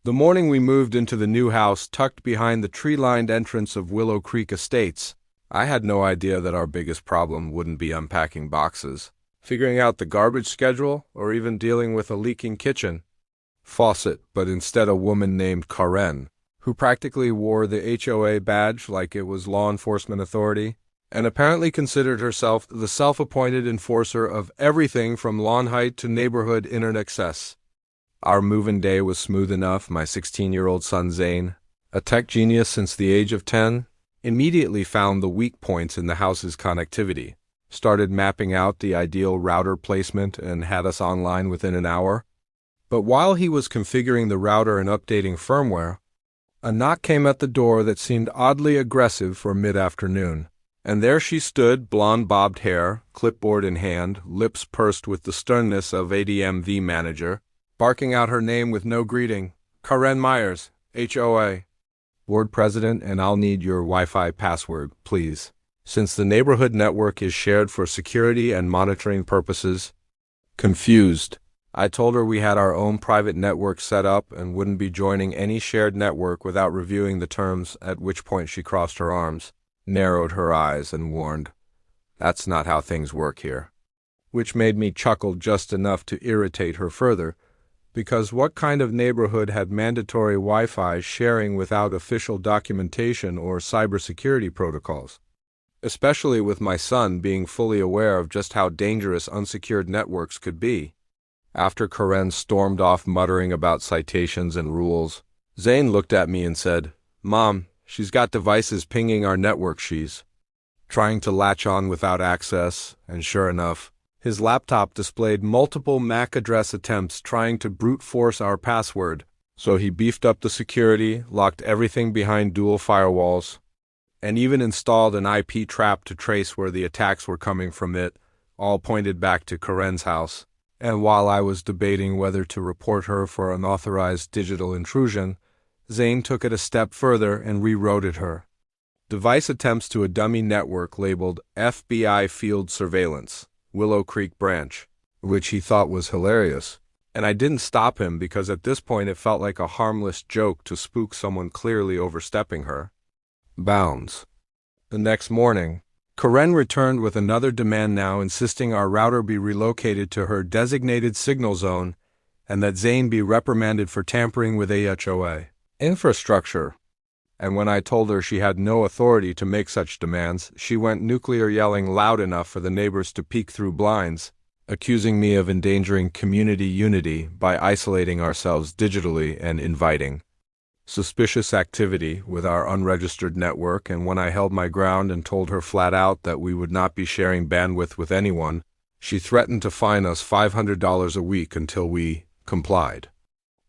The morning we moved into the new house tucked behind the tree-lined entrance of Willow Creek Estates, I had no idea that our biggest problem wouldn't be unpacking boxes, figuring out the garbage schedule, or even dealing with a leaking kitchen faucet, but instead a woman named Karen, who practically wore the HOA badge like it was law enforcement authority, and apparently considered herself the self-appointed enforcer of everything from lawn height to neighborhood internet access. Our move-in day was smooth enough. My 16-year-old son Zane, a tech genius since the age of 10, immediately found the weak points in the house's connectivity, started mapping out the ideal router placement, and had us online within an hour. But while he was configuring the router and updating firmware, a knock came at the door that seemed oddly aggressive for mid-afternoon. And there she stood, blonde bobbed hair, clipboard in hand, lips pursed with the sternness of ADMV manager, barking out her name with no greeting. Karen Myers, HOA. Board president, and I'll need your Wi-Fi password, please. Since the neighborhood network is shared for security and monitoring purposes. Confused, I told her we had our own private network set up and wouldn't be joining any shared network without reviewing the terms, at which point she crossed her arms, narrowed her eyes, and warned, "That's not how things work here." Which made me chuckle just enough to irritate her further, because what kind of neighborhood had mandatory Wi-Fi sharing without official documentation or cybersecurity protocols? Especially with my son being fully aware of just how dangerous unsecured networks could be. After Karen stormed off muttering about citations and rules, Zane looked at me and said, "Mom, she's got devices pinging our network. She's trying to latch on without access," and sure enough, his laptop displayed multiple MAC address attempts trying to brute force our password, so he beefed up the security, locked everything behind dual firewalls, and even installed an IP trap to trace where the attacks were coming from. It all pointed back to Karen's house. And while I was debating whether to report her for unauthorized digital intrusion, Zane took it a step further and rewrote her. Device attempts to a dummy network labeled FBI Field Surveillance, Willow Creek Branch, which he thought was hilarious. And I didn't stop him because at this point it felt like a harmless joke to spook someone clearly overstepping her bounds. The next morning, Karen returned with another demand, now insisting our router be relocated to her designated signal zone and that Zane be reprimanded for tampering with HOA infrastructure. And when I told her she had no authority to make such demands, she went nuclear, yelling loud enough for the neighbors to peek through blinds, accusing me of endangering community unity by isolating ourselves digitally and inviting suspicious activity with our unregistered network. And when I held my ground and told her flat out that we would not be sharing bandwidth with anyone, she threatened to fine us $500 a week until we complied.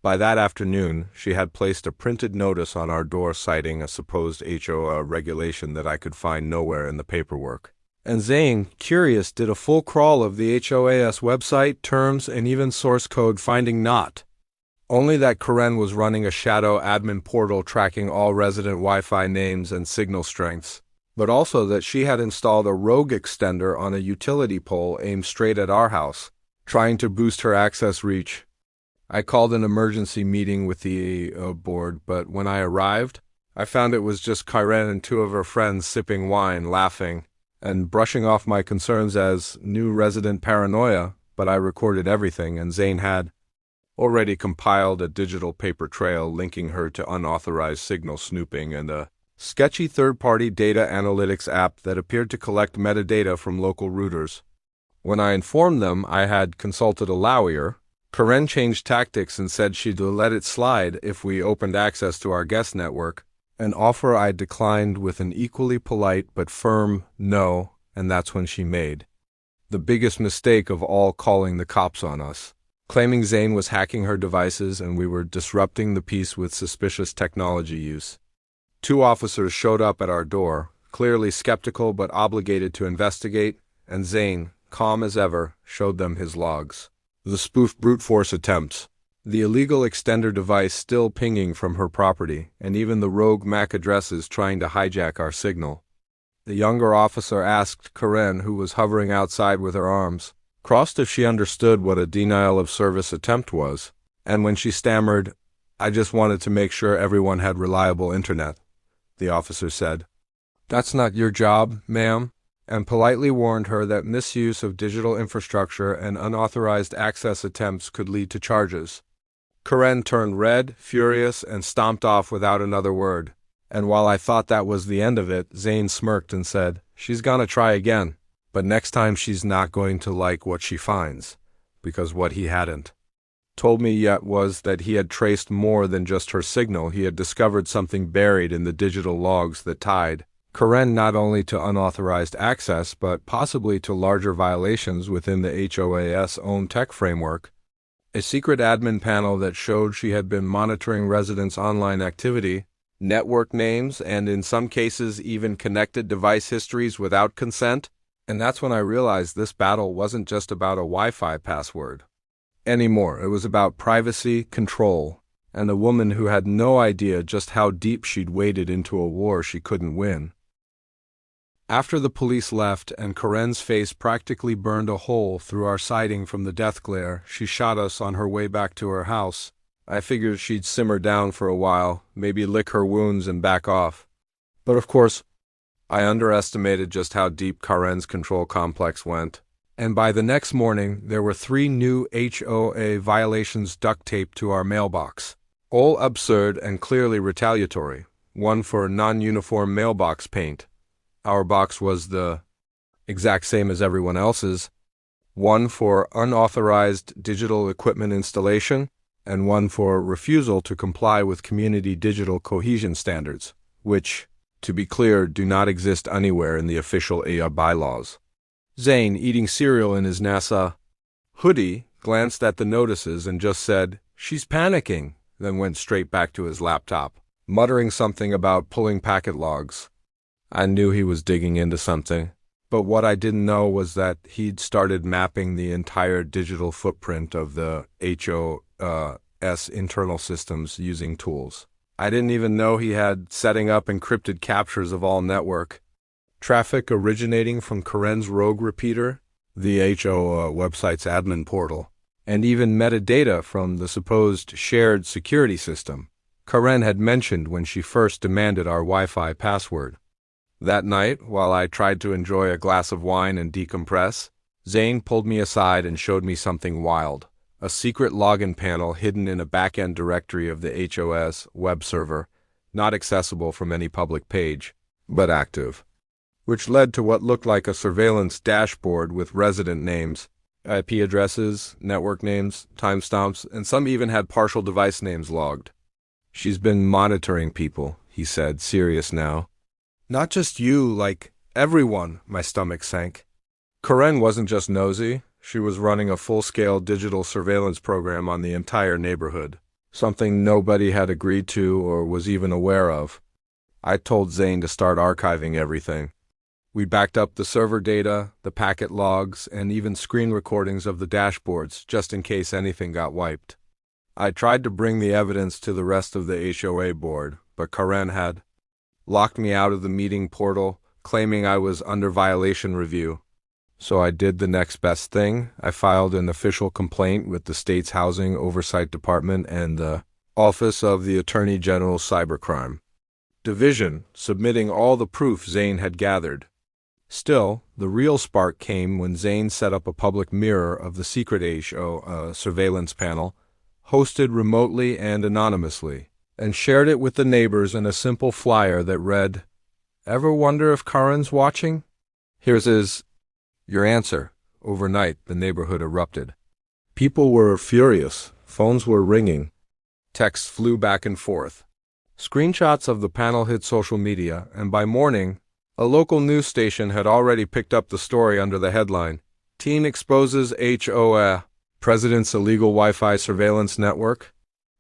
By that afternoon, she had placed a printed notice on our door citing a supposed HOA regulation that I could find nowhere in the paperwork. And Zane, curious, did a full crawl of the HOAS website, terms, and even source code, finding naught. Only that Karen was running a shadow admin portal tracking all resident Wi-Fi names and signal strengths, but also that she had installed a rogue extender on a utility pole aimed straight at our house, trying to boost her access reach. I called an emergency meeting with the board, but when I arrived, I found it was just Karen and two of her friends sipping wine, laughing, and brushing off my concerns as new resident paranoia. But I recorded everything, and Zane had already compiled a digital paper trail linking her to unauthorized signal snooping and a sketchy third-party data analytics app that appeared to collect metadata from local routers. When I informed them I had consulted a lawyer, Karen changed tactics and said she'd let it slide if we opened access to our guest network, an offer I declined with an equally polite but firm no, and that's when she made the biggest mistake of all, calling the cops on us, claiming Zane was hacking her devices and we were disrupting the peace with suspicious technology use. 2 officers showed up at our door, clearly skeptical but obligated to investigate, and Zane, calm as ever, showed them his logs. The spoof brute force attempts, the illegal extender device still pinging from her property, and even the rogue MAC addresses trying to hijack our signal. The younger officer asked Karen, who was hovering outside with her arms crossed, if she understood what a denial of service attempt was, and when she stammered, I just wanted to make sure everyone had reliable internet, the officer said. That's not your job, ma'am, and politely warned her that misuse of digital infrastructure and unauthorized access attempts could lead to charges. Karen turned red, furious, and stomped off without another word. And while I thought that was the end of it, Zane smirked and said, "She's gonna try again, but next time she's not going to like what she finds," because what he hadn't told me yet was that he had traced more than just her signal. He had discovered something buried in the digital logs that tied Karen not only to unauthorized access, but possibly to larger violations within the HOAS own tech framework. A secret admin panel that showed she had been monitoring residents' online activity, network names, and in some cases even connected device histories without consent. And that's when I realized this battle wasn't just about a Wi-Fi password anymore. It was about privacy, control, and a woman who had no idea just how deep she'd waded into a war she couldn't win. After the police left and Karen's face practically burned a hole through our siding from the death glare she shot us on her way back to her house, I figured she'd simmer down for a while, maybe lick her wounds and back off. But of course, I underestimated just how deep Karen's control complex went. And by the next morning, there were 3 new HOA violations duct taped to our mailbox. All absurd and clearly retaliatory. One for non-uniform mailbox paint. Our box was the exact same as everyone else's. One for unauthorized digital equipment installation, and one for refusal to comply with community digital cohesion standards, which, to be clear, do not exist anywhere in the official AI bylaws. Zane, eating cereal in his NASA hoodie, glanced at the notices and just said, "She's panicking," then went straight back to his laptop, muttering something about pulling packet logs. I knew he was digging into something, but what I didn't know was that he'd started mapping the entire digital footprint of the HOS internal systems using tools. I didn't even know he had setting up encrypted captures of all network traffic originating from Karen's rogue repeater, the HO website's admin portal, and even metadata from the supposed shared security system Karen had mentioned when she first demanded our Wi-Fi password. That night, while I tried to enjoy a glass of wine and decompress, Zane pulled me aside and showed me something wild, a secret login panel hidden in a back-end directory of the HOS web server, not accessible from any public page, but active, which led to what looked like a surveillance dashboard with resident names, IP addresses, network names, timestamps, and some even had partial device names logged. "She's been monitoring people," he said, serious now. "Not just you, like everyone," my stomach sank. Karen wasn't just nosy, she was running a full-scale digital surveillance program on the entire neighborhood, something nobody had agreed to or was even aware of. I told Zane to start archiving everything. We backed up the server data, the packet logs, and even screen recordings of the dashboards, just in case anything got wiped. I tried to bring the evidence to the rest of the HOA board, but Karen had locked me out of the meeting portal, claiming I was under violation review. So I did the next best thing. I filed an official complaint with the state's Housing Oversight Department and the Office of the Attorney General's Cybercrime Division, submitting all the proof Zane had gathered. Still, the real spark came when Zane set up a public mirror of the secret HO surveillance panel, hosted remotely and anonymously, and shared it with the neighbors in a simple flyer that read, "Ever wonder if Karen's watching? Here's your answer." Overnight, the neighborhood erupted. People were furious. Phones were ringing. Texts flew back and forth. Screenshots of the panel hit social media, and by morning, a local news station had already picked up the story under the headline, "Teen exposes HOA, President's illegal Wi-Fi surveillance network."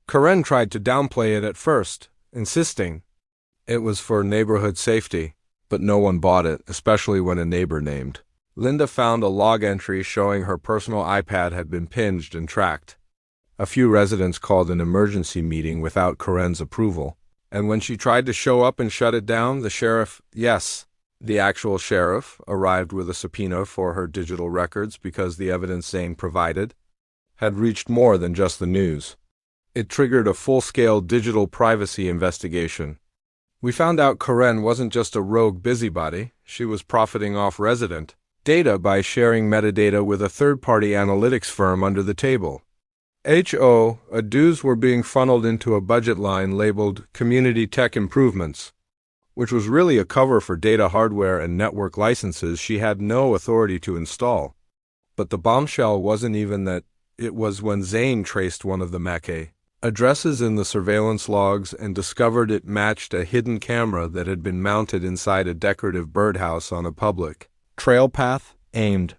Karen tried to downplay it at first, insisting it was for neighborhood safety, but no one bought it, especially when a neighbor named Linda found a log entry showing her personal iPad had been pinged and tracked. A few residents called an emergency meeting without Karen's approval, and when she tried to show up and shut it down, the sheriff, yes, the actual sheriff, arrived with a subpoena for her digital records because the evidence Zane provided had reached more than just the news. It triggered a full-scale digital privacy investigation. We found out Karen wasn't just a rogue busybody, she was profiting off resident data by sharing metadata with a third-party analytics firm under the table. Dues were being funneled into a budget line labeled Community Tech Improvements, which was really a cover for data hardware and network licenses she had no authority to install. But the bombshell wasn't even that, it was when Zane traced one of the MAC addresses in the surveillance logs and discovered it matched a hidden camera that had been mounted inside a decorative birdhouse on a public trail path aimed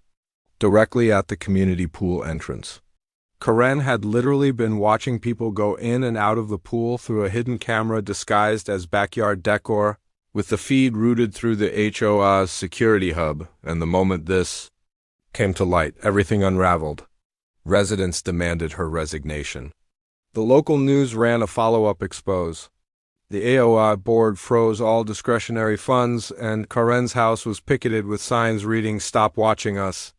directly at the community pool entrance. Karen had literally been watching people go in and out of the pool through a hidden camera disguised as backyard decor, with the feed routed through the HOA's security hub, and the moment this came to light, everything unraveled. Residents demanded her resignation. The local news ran a follow-up expose. The AOA board froze all discretionary funds, and Karen's house was picketed with signs reading, "Stop watching us."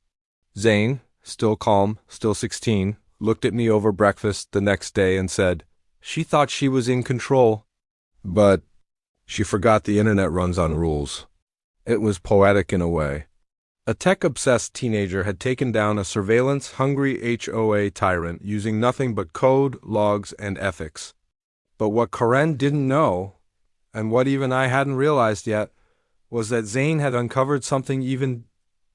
Zane, still calm, still 16, looked at me over breakfast the next day and said, she thought she was in control. But she forgot the internet runs on rules. It was poetic in a way. A tech-obsessed teenager had taken down a surveillance-hungry HOA tyrant using nothing but code, logs, and ethics. But what Karen didn't know, and what even I hadn't realized yet, was that Zane had uncovered something even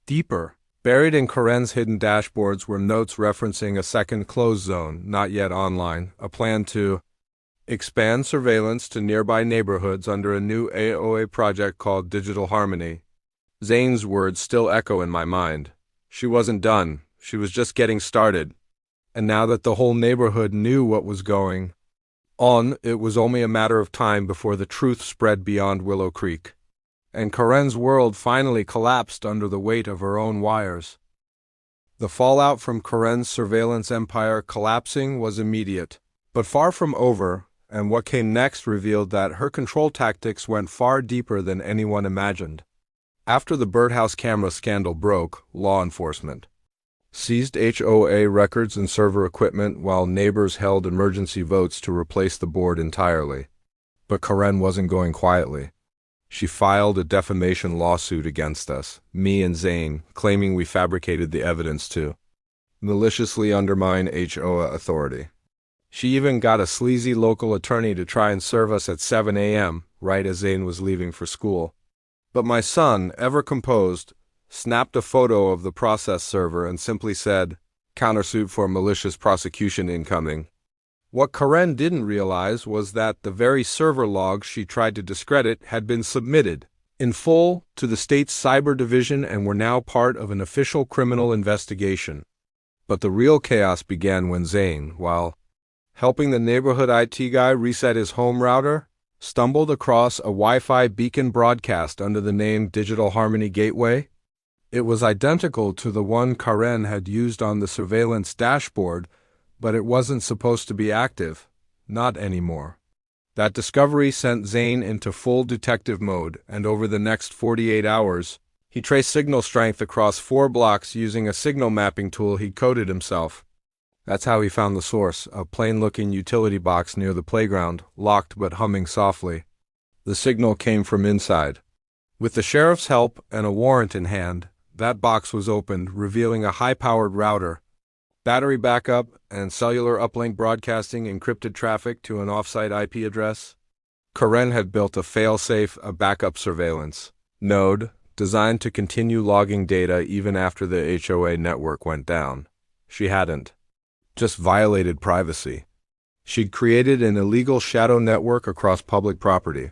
deeper. Buried in Karen's hidden dashboards were notes referencing a second closed zone, not yet online, a plan to expand surveillance to nearby neighborhoods under a new AOA project called Digital Harmony. Zane's words still echo in my mind. She wasn't done. She was just getting started. And now that the whole neighborhood knew what was going on, it was only a matter of time before the truth spread beyond Willow Creek. And Karen's world finally collapsed under the weight of her own wires. The fallout from Karen's surveillance empire collapsing was immediate, but far from over, and what came next revealed that her control tactics went far deeper than anyone imagined. After the birdhouse camera scandal broke, law enforcement seized HOA records and server equipment while neighbors held emergency votes to replace the board entirely. But Karen wasn't going quietly. She filed a defamation lawsuit against us, me and Zane, claiming we fabricated the evidence to maliciously undermine HOA authority. She even got a sleazy local attorney to try and serve us at 7 a.m., right as Zane was leaving for school. But my son, ever composed, snapped a photo of the process server and simply said, "Countersuit for malicious prosecution incoming." What Karen didn't realize was that the very server logs she tried to discredit had been submitted in full to the state's cyber division and were now part of an official criminal investigation. But the real chaos began when Zane, while helping the neighborhood IT guy reset his home router, stumbled across a Wi-Fi beacon broadcast under the name Digital Harmony Gateway. It was identical to the one Karen had used on the surveillance dashboard, but it wasn't supposed to be active. Not anymore. That discovery sent Zane into full detective mode, and over the next 48 hours, he traced signal strength across 4 blocks using a signal mapping tool he'd coded himself. That's how he found the source, a plain-looking utility box near the playground, locked but humming softly. The signal came from inside. With the sheriff's help and a warrant in hand, that box was opened, revealing a high-powered router, battery backup, and cellular uplink broadcasting encrypted traffic to an off-site IP address. Karen had built a fail-safe, a backup surveillance node designed to continue logging data even after the HOA network went down. She hadn't just violated privacy. She'd created an illegal shadow network across public property.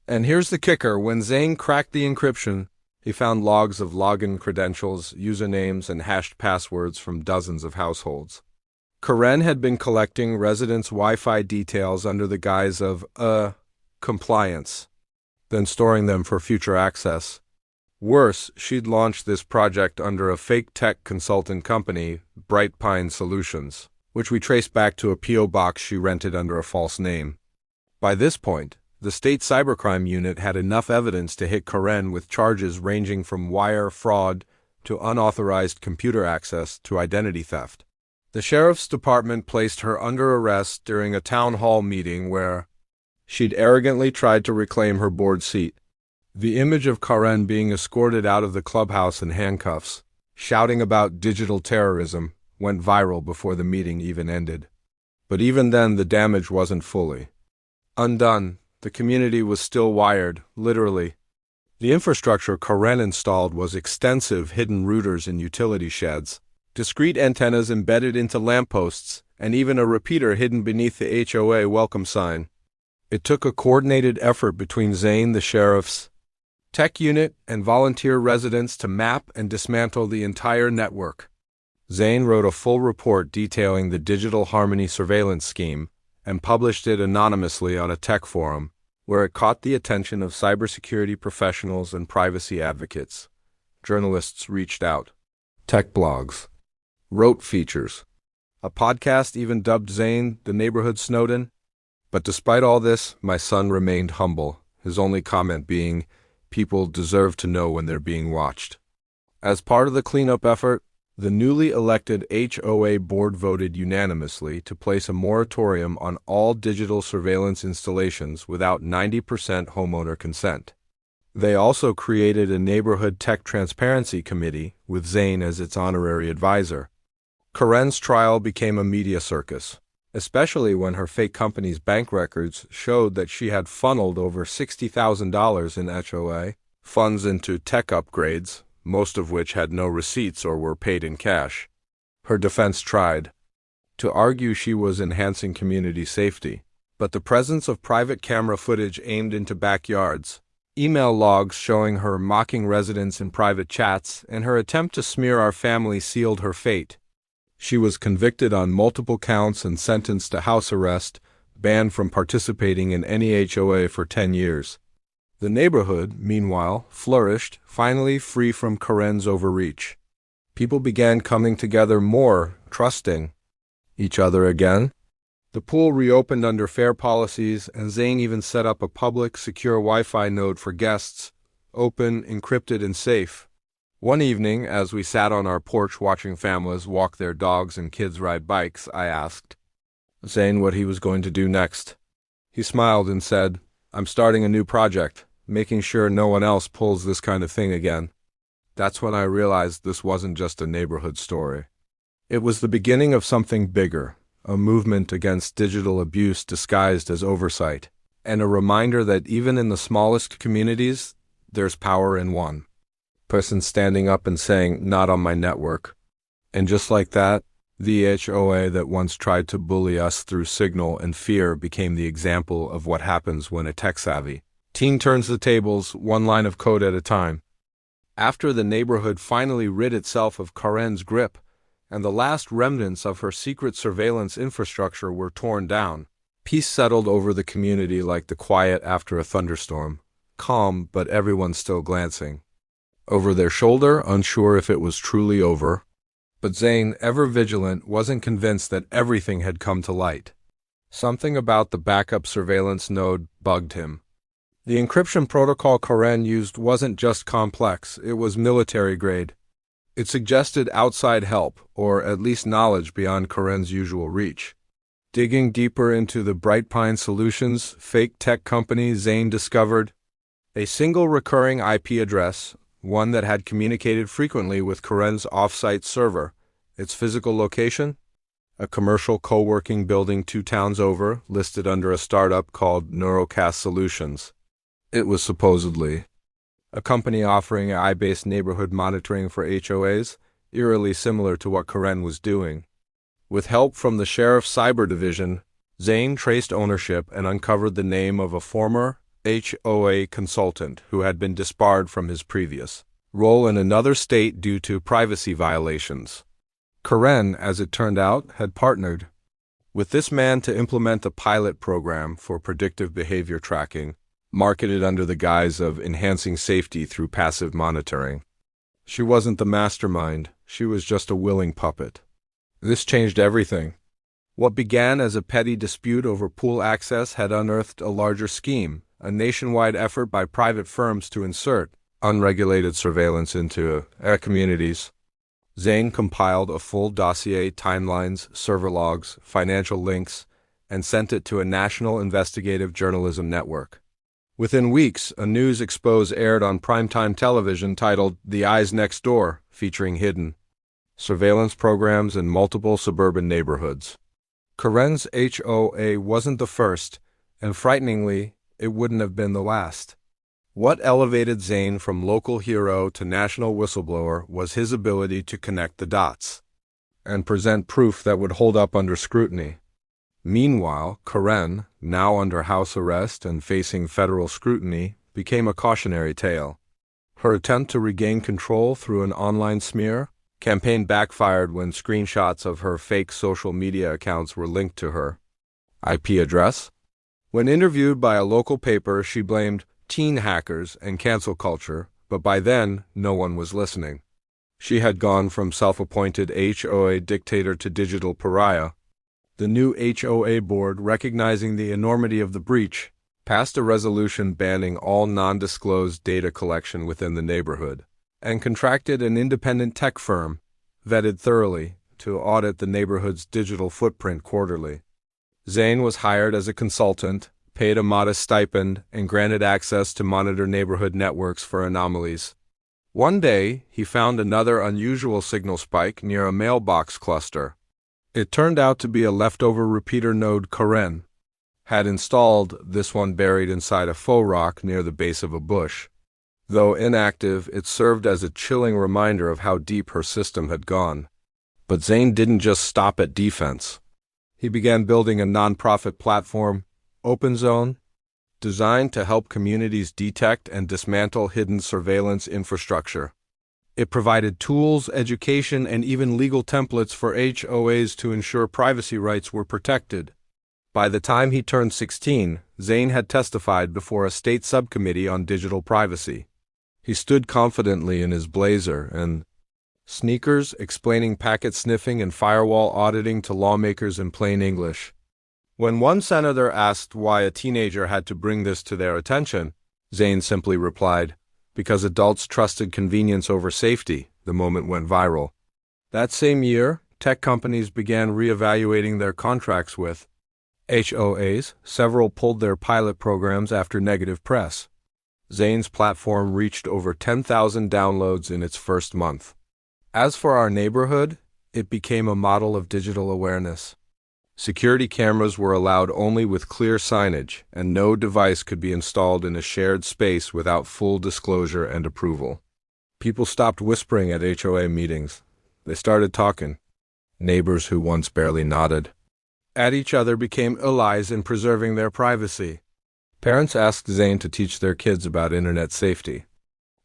And here's the kicker: when Zane cracked the encryption, he found logs of login credentials, usernames, and hashed passwords from dozens of households. Karen had been collecting residents' Wi-Fi details under the guise of, compliance, then storing them for future access. Worse, she'd launched this project under a fake tech consultant company, Bright Pine Solutions, which we traced back to a P.O. box she rented under a false name. By this point, the state cybercrime unit had enough evidence to hit Karen with charges ranging from wire fraud to unauthorized computer access to identity theft. The sheriff's department placed her under arrest during a town hall meeting where she'd arrogantly tried to reclaim her board seat. The image of Karen being escorted out of the clubhouse in handcuffs, shouting about digital terrorism, went viral before the meeting even ended. But even then, the damage wasn't fully undone. The community was still wired, literally. The infrastructure Karen installed was extensive hidden routers in utility sheds, discrete antennas embedded into lampposts, and even a repeater hidden beneath the HOA welcome sign. It took a coordinated effort between Zane, the sheriff's tech unit, and volunteer residents to map and dismantle the entire network. Zane wrote a full report detailing the Digital Harmony surveillance scheme and published it anonymously on a tech forum, where it caught the attention of cybersecurity professionals and privacy advocates. Journalists reached out. Tech blogs wrote features. A podcast even dubbed Zane the neighborhood Snowden. But despite all this, my son remained humble, his only comment being, "People deserve to know when they're being watched." As part of the cleanup effort, the newly elected HOA board voted unanimously to place a moratorium on all digital surveillance installations without 90% homeowner consent. They also created a neighborhood tech transparency committee with Zane as its honorary advisor. Karen's trial became a media circus, especially when her fake company's bank records showed that she had funneled over $60,000 in HOA funds into tech upgrades, most of which had no receipts or were paid in cash. Her defense tried to argue she was enhancing community safety, but the presence of private camera footage aimed into backyards, email logs showing her mocking residents in private chats, and her attempt to smear our family sealed her fate. She was convicted on multiple counts and sentenced to house arrest, banned from participating in any HOA for 10 years. The neighborhood, meanwhile, flourished, finally free from Karen's overreach. People began coming together more, trusting each other again. The pool reopened under fair policies, and Zane even set up a public, secure Wi-Fi node for guests, open, encrypted, and safe. One evening, as we sat on our porch watching families walk their dogs and kids ride bikes, I asked Zane what he was going to do next. He smiled and said, "I'm starting a new project, making sure no one else pulls this kind of thing again." That's when I realized this wasn't just a neighborhood story. It was the beginning of something bigger, a movement against digital abuse disguised as oversight, and a reminder that even in the smallest communities, there's power in one person standing up and saying, "Not on my network." And just like that, the HOA that once tried to bully us through signal and fear became the example of what happens when a tech-savvy teen turns the tables, one line of code at a time. After the neighborhood finally rid itself of Karen's grip, and the last remnants of her secret surveillance infrastructure were torn down, peace settled over the community like the quiet after a thunderstorm, calm but everyone still glancing over their shoulder, unsure if it was truly over. But Zane, ever vigilant, wasn't convinced that everything had come to light. Something about the backup surveillance node bugged him. The encryption protocol Karen used wasn't just complex, it was military grade. It suggested outside help, or at least knowledge beyond Karen's usual reach. Digging deeper into the Bright Pine Solutions fake tech company, Zane discovered a single recurring IP address, one that had communicated frequently with Karen's off-site server. Its physical location? A commercial co-working building 2 towns over, listed under a startup called Neurocast Solutions. It was supposedly a company offering AI-based neighborhood monitoring for HOAs, eerily similar to what Karen was doing. With help from the sheriff's cyber division, Zane traced ownership and uncovered the name of a former HOA consultant who had been disbarred from his previous role in another state due to privacy violations. Karen, as it turned out, had partnered with this man to implement a pilot program for predictive behavior tracking, marketed under the guise of enhancing safety through passive monitoring. She wasn't the mastermind, she was just a willing puppet. This changed everything. What began as a petty dispute over pool access had unearthed a larger scheme, a nationwide effort by private firms to insert unregulated surveillance into communities. Zane compiled a full dossier, timelines, server logs, financial links, and sent it to a national investigative journalism network. Within weeks, a news expose aired on primetime television titled The Eyes Next Door, featuring hidden surveillance programs in multiple suburban neighborhoods. Karen's HOA wasn't the first, and frighteningly, it wouldn't have been the last. What elevated Zane from local hero to national whistleblower was his ability to connect the dots and present proof that would hold up under scrutiny. Meanwhile, Karen, now under house arrest and facing federal scrutiny, became a cautionary tale. Her attempt to regain control through an online smear campaign backfired when screenshots of her fake social media accounts were linked to her IP address. When interviewed by a local paper, she blamed teen hackers and cancel culture, but by then, no one was listening. She had gone from self-appointed HOA dictator to digital pariah. The new HOA board, recognizing the enormity of the breach, passed a resolution banning all non-disclosed data collection within the neighborhood, and contracted an independent tech firm, vetted thoroughly, to audit the neighborhood's digital footprint quarterly. Zane was hired as a consultant, paid a modest stipend, and granted access to monitor neighborhood networks for anomalies. One day, he found another unusual signal spike near a mailbox cluster. It turned out to be a leftover repeater node Karen had installed, this one buried inside a faux rock near the base of a bush. Though inactive, it served as a chilling reminder of how deep her system had gone. But Zane didn't just stop at defense. He began building a nonprofit platform, OpenZone, designed to help communities detect and dismantle hidden surveillance infrastructure. It provided tools, education, and even legal templates for HOAs to ensure privacy rights were protected. By the time he turned 16, Zane had testified before a state subcommittee on digital privacy. He stood confidently in his blazer and sneakers, explaining packet sniffing and firewall auditing to lawmakers in plain English. When one senator asked why a teenager had to bring this to their attention, Zane simply replied, "Because adults trusted convenience over safety." The moment went viral. That same year, tech companies began reevaluating their contracts with HOAs. Several pulled their pilot programs after negative press. Zane's platform reached over 10,000 downloads in its first month. As for our neighborhood, it became a model of digital awareness. Security cameras were allowed only with clear signage, and no device could be installed in a shared space without full disclosure and approval. People stopped whispering at HOA meetings. They started talking. Neighbors who once barely nodded at each other became allies in preserving their privacy. Parents asked Zane to teach their kids about internet safety.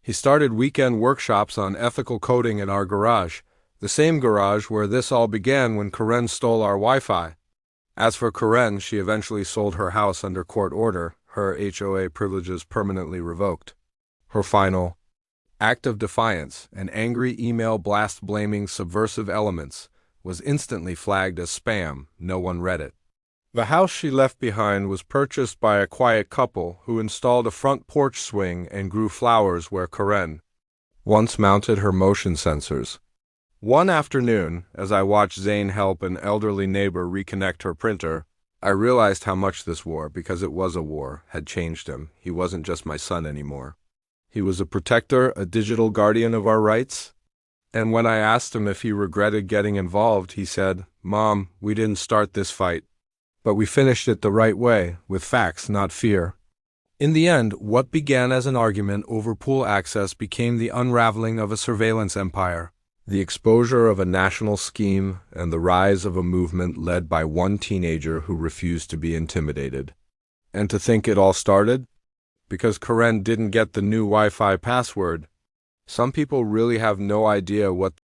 He started weekend workshops on ethical coding in our garage, the same garage where this all began when Karen stole our Wi-Fi. As for Karen, she eventually sold her house under court order, her HOA privileges permanently revoked. Her final act of defiance, an angry email blast blaming subversive elements, was instantly flagged as spam. No one read it. The house she left behind was purchased by a quiet couple who installed a front porch swing and grew flowers where Karen once mounted her motion sensors. One afternoon, as I watched Zane help an elderly neighbor reconnect her printer, I realized how much this war, because it was a war, had changed him. He wasn't just my son anymore. He was a protector, a digital guardian of our rights. And when I asked him if he regretted getting involved, he said, "Mom, we didn't start this fight, but we finished it the right way, with facts, not fear." In the end, what began as an argument over pool access became the unraveling of a surveillance empire. The exposure of a national scheme and the rise of a movement led by one teenager who refused to be intimidated. And to think it all started because Karen didn't get the new Wi-Fi password. Some people really have no idea what